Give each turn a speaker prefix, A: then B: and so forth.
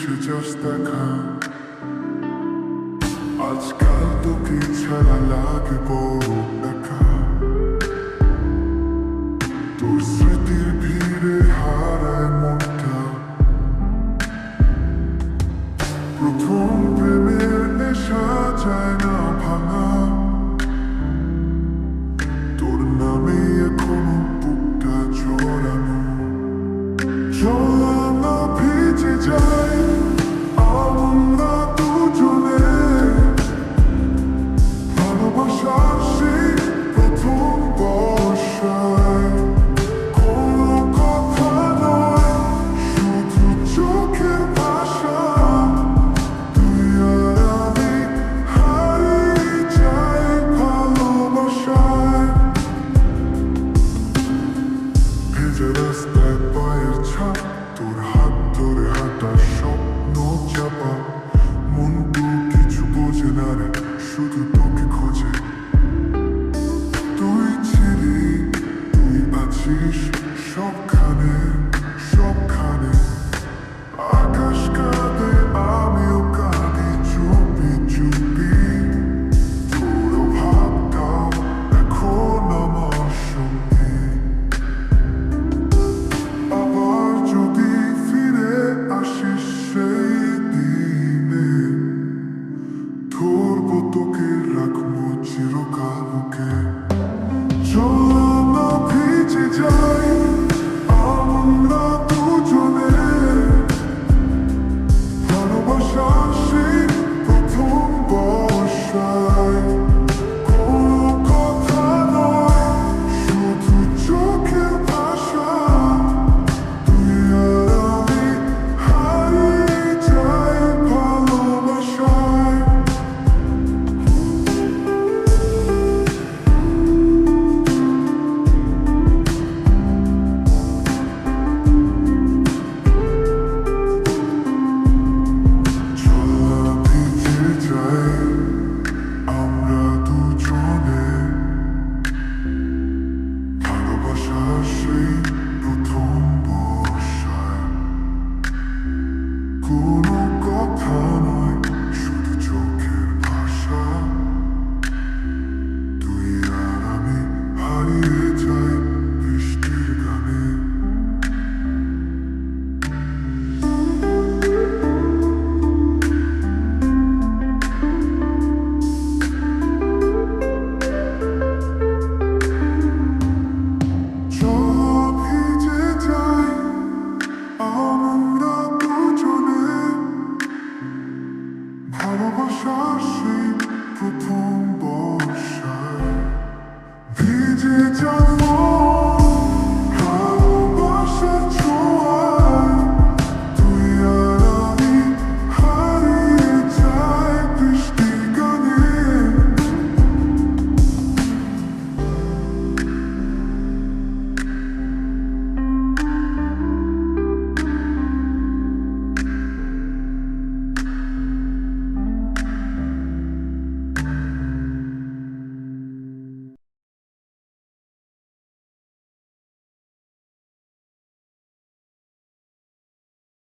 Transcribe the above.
A: ইচ্ছে জাস্ট দেখা। আজকাল তোকে ছাড়া লাগে বড় একা। তোর স্মৃতির ভিড়ে হারায় মনটা। প্রথম প্রেমের নেশা যায় না ভাঙা। তোর নামে এখনো বুকটা জড়ানো। চল না ভিজে যাই আমরা দুজনে। ভালোবাসার সেই প্রথম বর্ষায় কোনো কথা নয়, শুধু চোখের ভাষা। তুই আর আমি হারিয়ে যাই ভালোবাসায়। ভেজা রাস্তায় পায়ের ছাপ, তোর হাত ধরে হাঁটা স্বপ্ন চাপা। মনটু কিছু বোঝে না রে, শুধু তোকে খোঁজে। তুই ছিলি, তুই আছিস সবখানে সবখানে। আকাশ কাঁদে আমিও কাঁদি চুপি চুপি। তোরও ভাবটাও এখন আমার সঙ্গে। আবার যদি ফিরে আসিস সেই দিনে, ধরবো তোকে রাখবো চিরকাল বুকে। চল না ভিজে যাই আমরা দুজনে। ভালোবাসার সেই প্রথম বর্ষায় কোনো কথা নয়, শুধু চোখের ভাষা। তুই আর আমি হারিয়ে যাই ভালোবাসায়। চল না ভিজে যাই আমরা দুজনে। ভালোবাসার সেই প্রথম বর্ষায় কোনো